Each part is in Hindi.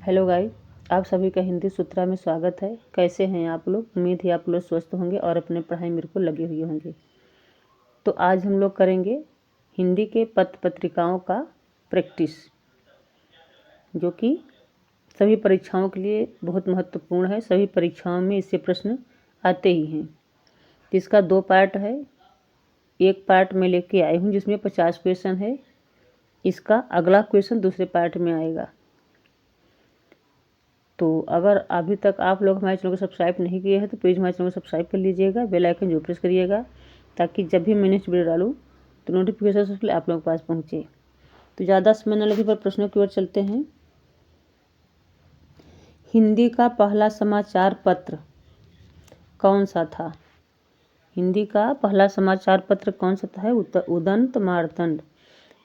हेलो गाइस, आप सभी का हिंदी सूत्रा में स्वागत है। कैसे हैं आप लोग? उम्मीद है आप लोग स्वस्थ होंगे और अपने पढ़ाई में बिल्कुल लगे हुए होंगे। तो आज हम लोग करेंगे हिंदी के पत्र पत्रिकाओं का प्रैक्टिस, जो कि सभी परीक्षाओं के लिए बहुत महत्वपूर्ण है। सभी परीक्षाओं में इससे प्रश्न आते ही हैं। इसका 2 पार्ट है। एक पार्ट मैं लेके आई हूँ जिसमें 50 क्वेश्चन है। इसका अगला क्वेश्चन दूसरे पार्ट में आएगा। तो अगर अभी तक आप लोग हमारे चैनल को सब्सक्राइब नहीं किए हैं तो प्लीज़ हमारे चैनल को सब्सक्राइब कर लीजिएगा, बेल आइकन जो प्रेस करिएगा, ताकि जब भी मैं नेक्स्ट वीडियो डालूँ तो नोटिफिकेशन उसके लिए आप लोगों के पास पहुँचे। तो ज़्यादा समय न लगे पर प्रश्नों की ओर चलते हैं। हिंदी का पहला समाचार पत्र कौन सा था? हिंदी का पहला समाचार पत्र कौन सा था? है उदंत मार्तंड।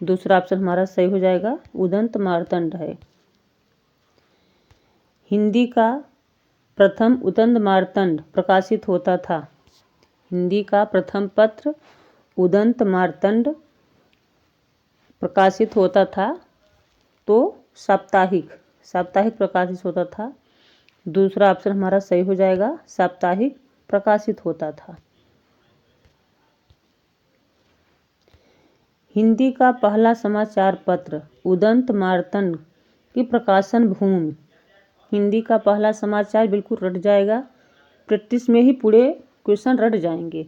दूसरा ऑप्शन हमारा सही हो जाएगा, उदंत मार्तंड है। हिंदी का प्रथम उदंत मार्तंड प्रकाशित होता था। हिंदी का प्रथम पत्र उदंत मार्तंड प्रकाशित होता था तो साप्ताहिक प्रकाशित होता था। दूसरा ऑप्शन हमारा सही हो जाएगा, साप्ताहिक प्रकाशित होता था। हिंदी का पहला समाचार पत्र उदंत मार्तंड की प्रकाशन भूमि। हिंदी का पहला समाचार बिल्कुल रट जाएगा, प्रैक्टिस में ही पूरे क्वेश्चन रट जाएंगे।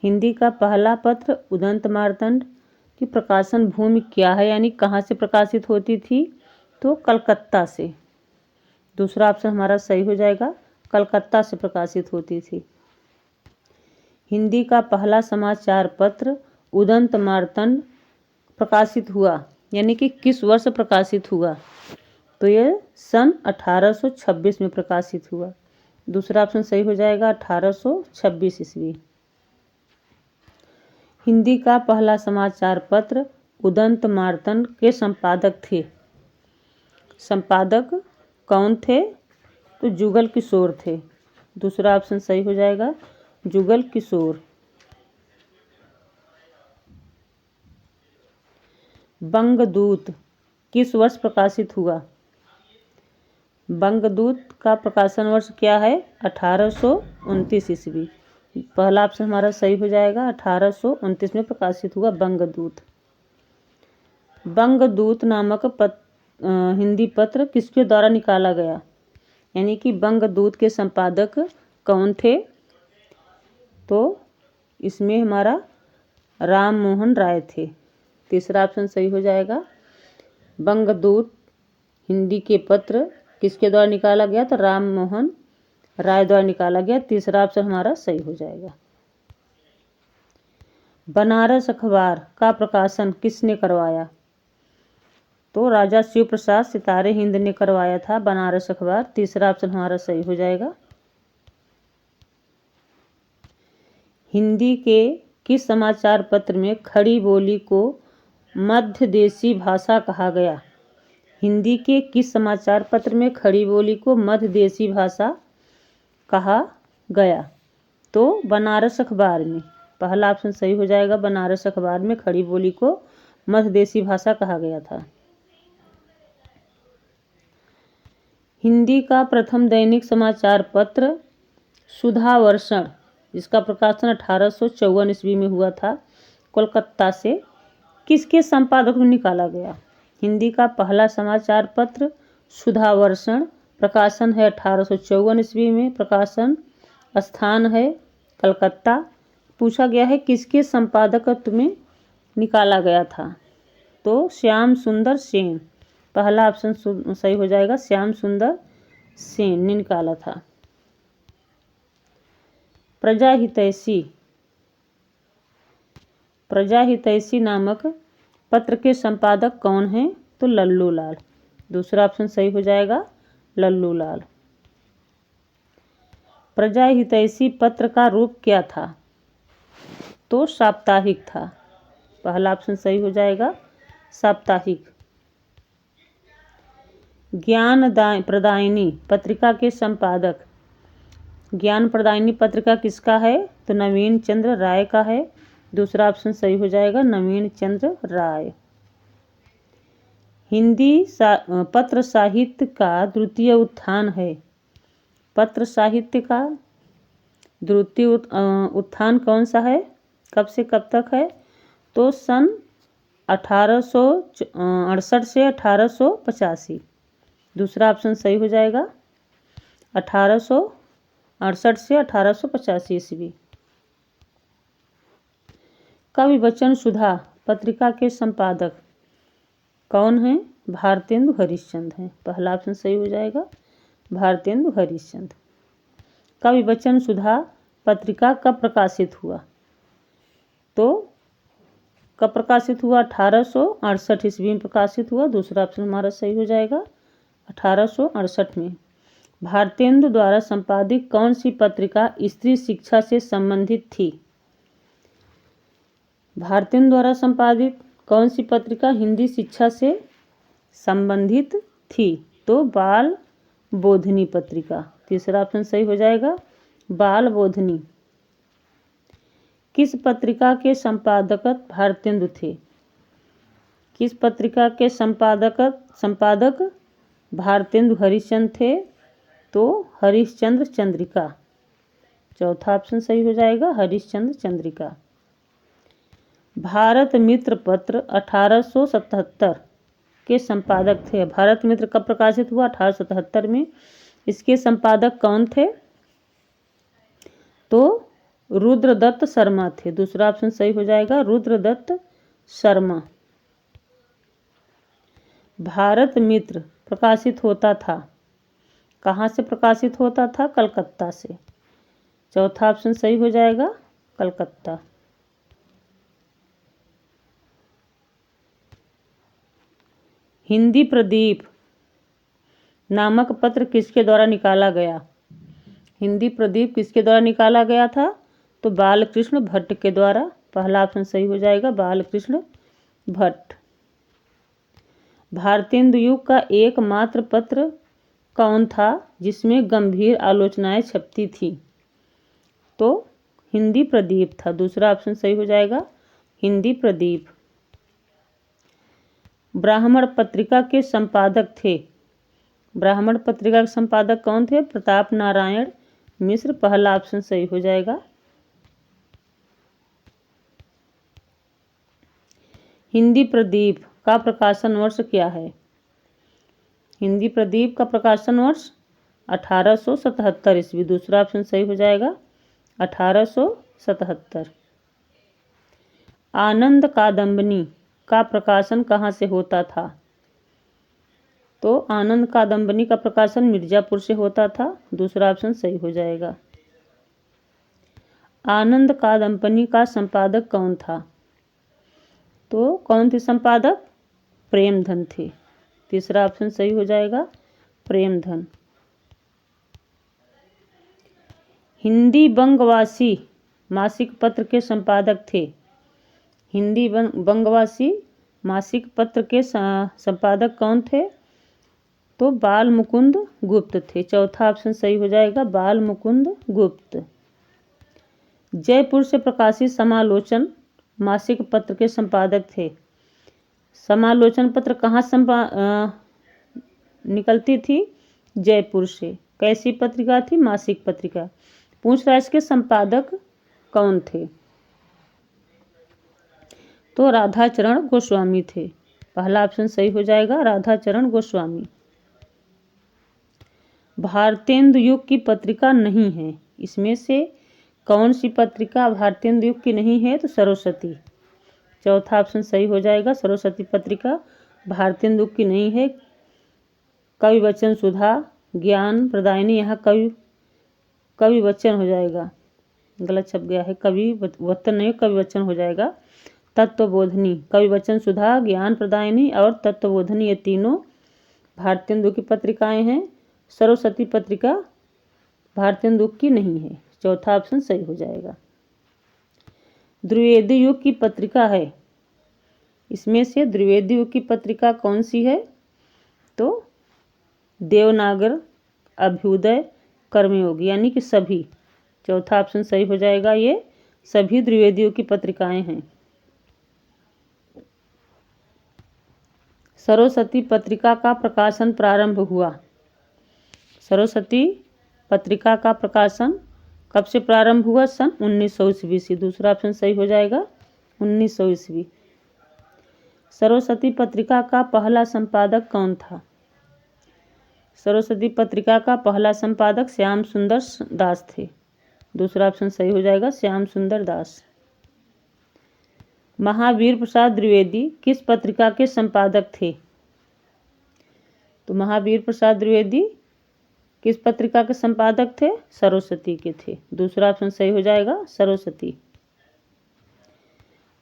हिंदी का पहला पत्र उदंत मार्तंड की प्रकाशन भूमि क्या है, यानी कहाँ से प्रकाशित होती थी? तो कलकत्ता से। दूसरा ऑप्शन हमारा सही हो जाएगा, कलकत्ता से प्रकाशित होती थी। हिंदी का पहला समाचार पत्र उदंत मार्तंड प्रकाशित हुआ, यानी कि किस वर्ष प्रकाशित हुआ? तो ये सन 1826 में प्रकाशित हुआ। दूसरा ऑप्शन सही हो जाएगा, 1826 ईस्वी। हिंदी का पहला समाचार पत्र उदंत मार्तंड के संपादक थे। संपादक कौन थे? तो जुगल किशोर थे। दूसरा ऑप्शन सही हो जाएगा, जुगल किशोर। बंगदूत किस वर्ष प्रकाशित हुआ? बंगदूत का प्रकाशन वर्ष क्या है? 1829 ईस्वी। पहला ऑप्शन हमारा सही हो जाएगा, 1829 में प्रकाशित हुआ बंगदूत। बंगदूत नामक हिंदी पत्र किसके द्वारा निकाला गया? यानी कि बंगदूत के संपादक कौन थे? तो इसमें हमारा राम मोहन राय थे। तीसरा ऑप्शन सही हो जाएगा, बंगदूत हिंदी के पत्र किसके द्वारा निकाला गया? तो राम मोहन राय द्वारा निकाला गया। तीसरा ऑप्शन हमारा सही हो जाएगा। बनारस अखबार का प्रकाशन किसने करवाया? तो राजा शिव प्रसाद सितारे हिंद ने करवाया था बनारस अखबार। तीसरा ऑप्शन हमारा सही हो जाएगा। हिंदी के किस समाचार पत्र में खड़ी बोली को मध्य देशी भाषा कहा गया? हिंदी के किस समाचार पत्र में खड़ी बोली को मध्य देशी भाषा कहा गया? तो बनारस अखबार में। पहला ऑप्शन सही हो जाएगा, बनारस अखबार में खड़ी बोली को मध्य देशी भाषा कहा गया था। हिंदी का प्रथम दैनिक समाचार पत्र सुधावर्षण, जिसका प्रकाशन 1854 ईस्वी में हुआ था, कोलकाता से, किसके संपादक में निकाला गया? हिंदी का पहला समाचार पत्र सुधावर्षण प्रकाशन है 1854 ईस्वी में, प्रकाशन स्थान है कलकत्ता। पूछा गया है किसके संपादकत्व में निकाला गया था? तो श्याम सुंदर सेन। पहला ऑप्शन सही हो जाएगा, श्याम सुंदर सेन ने निकाला था। प्रजाहितैषी नामक पत्र के संपादक कौन हैं? तो लल्लू लाल। दूसरा ऑप्शन सही हो जाएगा, लल्लू लाल। प्रजाहितैषी पत्र का रूप क्या था? तो साप्ताहिक था। पहला ऑप्शन सही हो जाएगा, साप्ताहिक। ज्ञान प्रदायिनी पत्रिका के संपादक, ज्ञान प्रदायिनी पत्रिका किसका है? तो नवीन चंद्र राय का है। दूसरा ऑप्शन सही हो जाएगा, नवीन चंद्र राय। पत्र साहित्य का द्वितीय उत्थान है। पत्र साहित्य का द्वितीय उत्थान कौन सा है, कब से कब तक है? तो सन 1868 से 1885। दूसरा ऑप्शन सही हो जाएगा, 1868 से 1885 ईस्वी। कवि वचन सुधा पत्रिका के संपादक कौन हैं? भारतेंदु हरिश्चंद्र हैं। पहला ऑप्शन सही हो जाएगा, भारतेंदु हरिश्चंद्र। कवि वचन सुधा पत्रिका कब प्रकाशित हुआ? तो कब प्रकाशित हुआ? 1868 ईस्वी में प्रकाशित हुआ। दूसरा ऑप्शन हमारा सही हो जाएगा, 1868 में। भारतेंदु द्वारा संपादित कौन सी पत्रिका स्त्री शिक्षा से संबंधित थी? भारतेंदु द्वारा संपादित कौन सी पत्रिका हिंदी शिक्षा से संबंधित थी? तो बाल बोधनी पत्रिका। तीसरा ऑप्शन सही हो जाएगा, बाल बोधनी। किस पत्रिका के संपादक भारतेंदु थे? किस पत्रिका के संपादक भारतेंदु हरिश्चंद्र थे? तो हरिश्चंद्र चंद्रिका। चौथा ऑप्शन सही हो जाएगा, हरिश्चंद्र चंद्रिका। भारत मित्र पत्र 1877 के संपादक थे। भारत मित्र कब प्रकाशित हुआ? 1877 में। इसके संपादक कौन थे? तो रुद्रदत्त शर्मा थे। दूसरा ऑप्शन सही हो जाएगा, रुद्रदत्त शर्मा। भारत मित्र प्रकाशित होता था, कहाँ से प्रकाशित होता था? कलकत्ता से। चौथा ऑप्शन सही हो जाएगा, कलकत्ता। हिंदी प्रदीप नामक पत्र किसके द्वारा निकाला गया? हिंदी प्रदीप किसके द्वारा निकाला गया था? तो बालकृष्ण भट्ट के द्वारा। पहला ऑप्शन सही हो जाएगा, बालकृष्ण भट्ट। भारतेंदु युग का एकमात्र पत्र कौन था जिसमें गंभीर आलोचनाएं छपती थी? तो हिंदी प्रदीप था। दूसरा ऑप्शन सही हो जाएगा, हिंदी प्रदीप। ब्राह्मण पत्रिका के संपादक थे। ब्राह्मण पत्रिका के संपादक कौन थे? प्रताप नारायण मिश्र। पहला ऑप्शन सही हो जाएगा। हिंदी प्रदीप का प्रकाशन वर्ष क्या है? हिंदी प्रदीप का प्रकाशन वर्ष 1877 ईस्वी। दूसरा ऑप्शन सही हो जाएगा, 1877। आनंद कादंबनी का प्रकाशन कहाँ से होता था? तो आनंद कादंबनी का प्रकाशन मिर्जापुर से होता था। दूसरा ऑप्शन सही हो जाएगा। आनंद कादंबनी का संपादक कौन था? तो कौन थे संपादक? प्रेमधन थे। तीसरा ऑप्शन सही हो जाएगा, प्रेमधन। हिंदी बंगवासी मासिक पत्र के संपादक थे। हिंदी बंगवासी मासिक पत्र के संपादक कौन थे? तो बाल मुकुंद गुप्त थे। चौथा ऑप्शन सही हो जाएगा, बाल मुकुंद गुप्त। जयपुर से प्रकाशित समालोचन मासिक पत्र के संपादक थे। समालोचन पत्र कहाँ निकलती थी? जयपुर से। कैसी पत्रिका थी? मासिक पत्रिका। पूछ रहा है इसके संपादक कौन थे? तो राधाचरण गोस्वामी थे। पहला ऑप्शन सही हो जाएगा, राधाचरण गोस्वामी। भारतेंदु युग की पत्रिका नहीं है। इसमें से कौन सी पत्रिका भारतेंदु युग की नहीं है? तो सरस्वती। चौथा ऑप्शन सही हो जाएगा, सरस्वती पत्रिका भारतेंदु युग की नहीं है। कवि वचन सुधा, ज्ञान प्रदायिनी, यहाँ कवि वचन हो जाएगा, गलत छप गया है, कवि वचन नहीं, कवि वचन हो जाएगा। तत्वबोधनी, कवि वचन सुधा, ज्ञान प्रदायिनी और तत्वबोधनी, ये तीनों भारतेंदु की पत्रिकाएं हैं। सरस्वती पत्रिका भारतेंदु की नहीं है। चौथा ऑप्शन सही हो जाएगा। द्विवेदी युग की पत्रिका है। इसमें से द्विवेदी युग की पत्रिका कौन सी है? तो देवनागर, अभ्युदय, कर्मयोगी, यानी कि सभी। चौथा ऑप्शन सही हो जाएगा, ये सभी द्विवेदी युग की पत्रिकाएं हैं। सरस्वती पत्रिका का प्रकाशन प्रारंभ हुआ। सरस्वती पत्रिका का प्रकाशन कब से प्रारंभ हुआ? सन 1900 ईस्वी से। दूसरा ऑप्शन सही हो जाएगा, 1900 ईस्वी। सरस्वती पत्रिका का पहला संपादक कौन था? सरस्वती पत्रिका का पहला संपादक श्याम सुंदर दास थे। दूसरा ऑप्शन सही हो जाएगा, श्याम सुंदर दास। महावीर प्रसाद द्विवेदी किस पत्रिका के संपादक थे? तो महावीर प्रसाद द्विवेदी किस पत्रिका के संपादक थे? सरस्वती के थे। दूसरा ऑप्शन सही हो जाएगा, सरस्वती।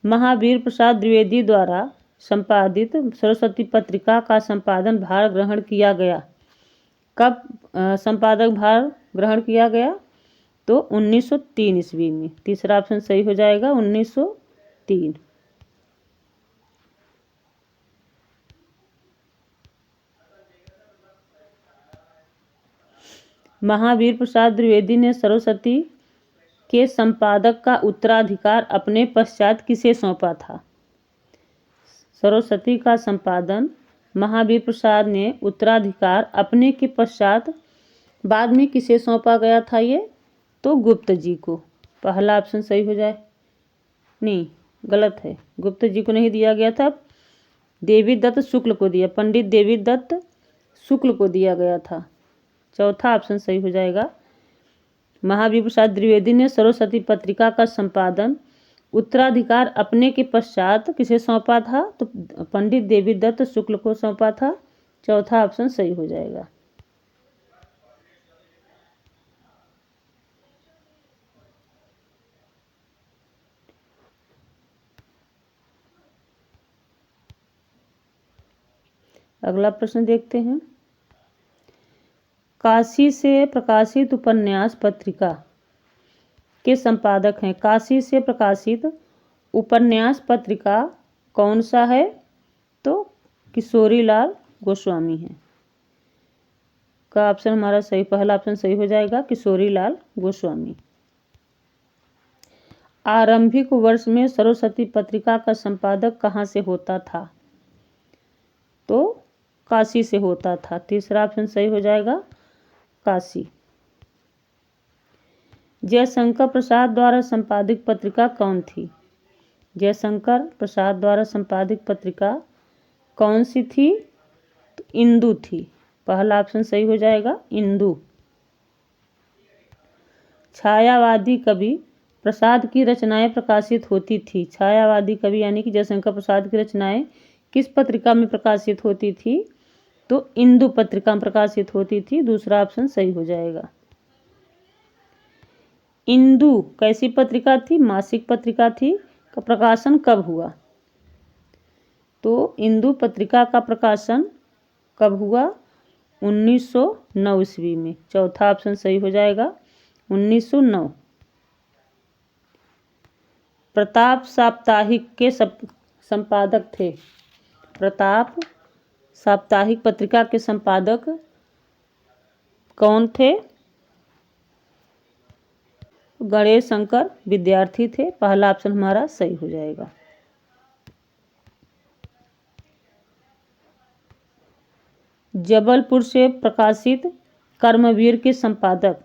महावीर प्रसाद द्विवेदी द्वारा संपादित सरस्वती पत्रिका का संपादन भार ग्रहण किया गया। कब संपादक भार ग्रहण किया गया? तो 1903 ईस्वी में। तीसरा ऑप्शन सही हो जाएगा, 1903। महावीर प्रसाद द्विवेदी ने सरस्वती के संपादक का उत्तराधिकार अपने पश्चात किसे सौंपा था? सरस्वती का संपादन महावीर प्रसाद ने उत्तराधिकार अपने के पश्चात बाद में किसे सौंपा गया था? ये तो गुप्त जी को। पहला ऑप्शन सही हो जाए, नहीं गलत है, गुप्त जी को नहीं दिया गया था, देवी दत्त शुक्ल को दिया, पंडित देवी दत्त शुक्ल को दिया गया था। चौथा ऑप्शन सही हो जाएगा। महावीर प्रसाद द्विवेदी ने सरस्वती पत्रिका का संपादन उत्तराधिकार अपने के पश्चात किसे सौंपा था? तो पंडित देवी दत्त शुक्ल को सौंपा था। चौथा ऑप्शन सही हो जाएगा। अगला प्रश्न देखते हैं। काशी से प्रकाशित उपन्यास पत्रिका के संपादक हैं। काशी से प्रकाशित उपन्यास पत्रिका कौन सा है? तो किशोरीलाल गोस्वामी है। का ऑप्शन हमारा सही, पहला ऑप्शन सही हो जाएगा, किशोरीलाल गोस्वामी। आरंभिक वर्ष में सरस्वती पत्रिका का संपादक कहाँ से होता था? तो काशी से होता था। तीसरा ऑप्शन सही हो जाएगा, काशी। जयशंकर प्रसाद द्वारा संपादित पत्रिका कौन थी? जयशंकर प्रसाद द्वारा संपादित पत्रिका कौन सी थी? तो इंदु थी। पहला ऑप्शन सही हो जाएगा, इंदु। छायावादी कवि प्रसाद की रचनाएं प्रकाशित होती थी। छायावादी कवि यानी कि जयशंकर प्रसाद की रचनाएं किस पत्रिका में प्रकाशित होती थी? तो इंदु पत्रिका में प्रकाशित होती थी। दूसरा ऑप्शन सही हो जाएगा। इंदु कैसी पत्रिका थी? मासिक पत्रिका थी। का प्रकाशन कब हुआ? तो इंदु पत्रिका का प्रकाशन कब हुआ? 1909 ईस्वी में। चौथा ऑप्शन सही हो जाएगा, 1909। प्रताप साप्ताहिक के संपादक थे। प्रताप साप्ताहिक पत्रिका के संपादक कौन थे? गणेश शंकर विद्यार्थी थे। पहला ऑप्शन हमारा सही हो जाएगा। जबलपुर से प्रकाशित कर्मवीर के संपादक।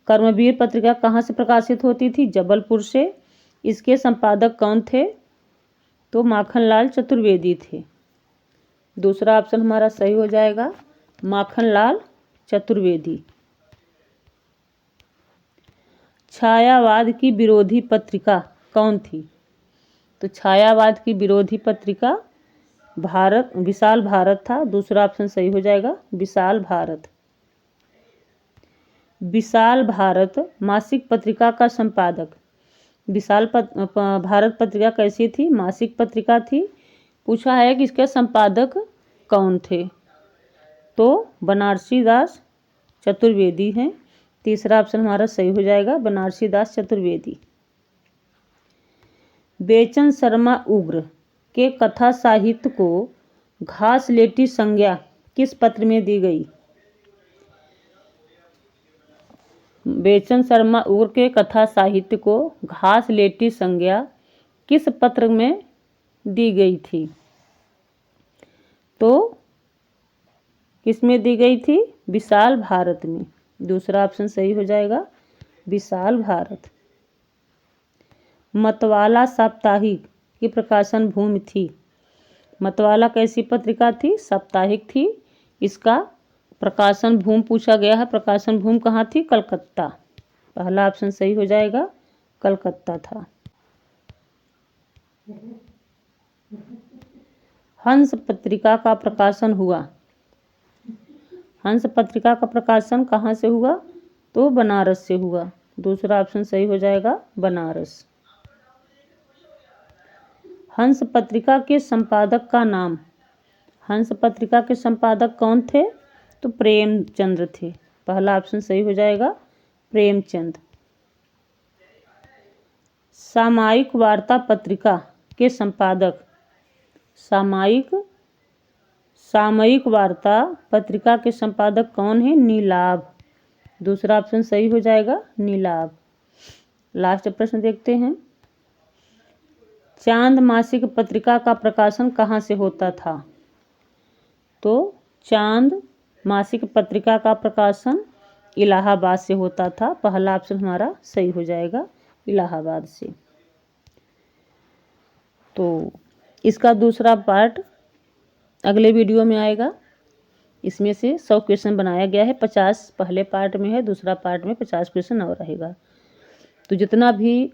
कर्मवीर पत्रिका कहाँ से प्रकाशित होती थी? जबलपुर से। इसके संपादक कौन थे? तो माखनलाल चतुर्वेदी थे। दूसरा ऑप्शन हमारा सही हो जाएगा, माखनलाल चतुर्वेदी। छायावाद की विरोधी पत्रिका कौन थी? तो छायावाद की विरोधी पत्रिका विशाल भारत था। दूसरा ऑप्शन सही हो जाएगा, विशाल भारत। विशाल भारत मासिक पत्रिका का संपादक। विशाल भारत पत्रिका कैसी थी? मासिक पत्रिका थी। पूछा है कि इसके संपादक कौन थे? तो बनारसी दास चतुर्वेदी हैं। तीसरा ऑप्शन हमारा सही हो जाएगा, बनारसी दास चतुर्वेदी। बेचन शर्मा उग्र के कथा साहित्य को घासलेटी संज्ञा किस पत्र में दी गई? बेचन शर्मा उग्र के कथा साहित्य को घासलेटी संज्ञा किस पत्र में दी गई थी? तो किस में दी गई थी? विशाल भारत में। दूसरा ऑप्शन सही हो जाएगा, विशाल भारत। मतवाला साप्ताहिक की प्रकाशन भूमि थी। मतवाला कैसी पत्रिका थी? साप्ताहिक थी। इसका प्रकाशन भूमि पूछा गया है, प्रकाशन भूमि कहाँ थी? कलकत्ता। पहला ऑप्शन सही हो जाएगा, कलकत्ता था। हंस पत्रिका का प्रकाशन हुआ। हंस पत्रिका का प्रकाशन कहाँ से हुआ? तो बनारस से हुआ। दूसरा ऑप्शन सही हो जाएगा, बनारस। हंस पत्रिका के संपादक का नाम। हंस पत्रिका के संपादक कौन थे? तो प्रेमचंद्र थे। पहला ऑप्शन सही हो जाएगा, प्रेमचंद। सामयिक वार्ता पत्रिका के संपादक। सामयिक वार्ता पत्रिका के संपादक कौन है? नीलाभ। दूसरा ऑप्शन सही हो जाएगा, नीलाभ। लास्ट प्रश्न देखते हैं। चांद मासिक पत्रिका का प्रकाशन कहाँ से होता था? तो चांद मासिक पत्रिका का प्रकाशन इलाहाबाद से होता था। पहला ऑप्शन हमारा सही हो जाएगा, इलाहाबाद से। तो इसका दूसरा पार्ट अगले वीडियो में आएगा। इसमें से 100 क्वेश्चन बनाया गया है। 50 पहले पार्ट में है, दूसरा पार्ट में 50 क्वेश्चन और रहेगा। तो जितना भी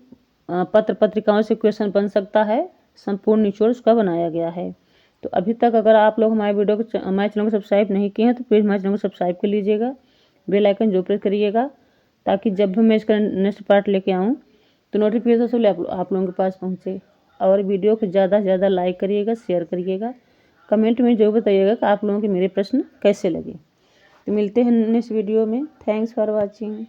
पत्र पत्रिकाओं से क्वेश्चन बन सकता है, संपूर्ण निचोड़ उसका बनाया गया है। तो अभी तक अगर आप लोग हमारे चैनल को सब्सक्राइब नहीं किए हैं तो प्लीज़ हमारे चैनल को सब्सक्राइब कर लीजिएगा। बेल आइकन जो प्रेस करिएगा, ताकि जब भी मैं इसका नेक्स्ट पार्ट लेके आऊँ तो नोटिफिकेशन सबसे आप लोगों के पास पहुँचे। और वीडियो को ज़्यादा से ज़्यादा लाइक करिएगा, शेयर करिएगा। कमेंट में जरूर बताइएगा कि आप लोगों के मेरे प्रश्न कैसे लगे। तो मिलते हैं नेक्स्ट वीडियो में। Thanks for watching.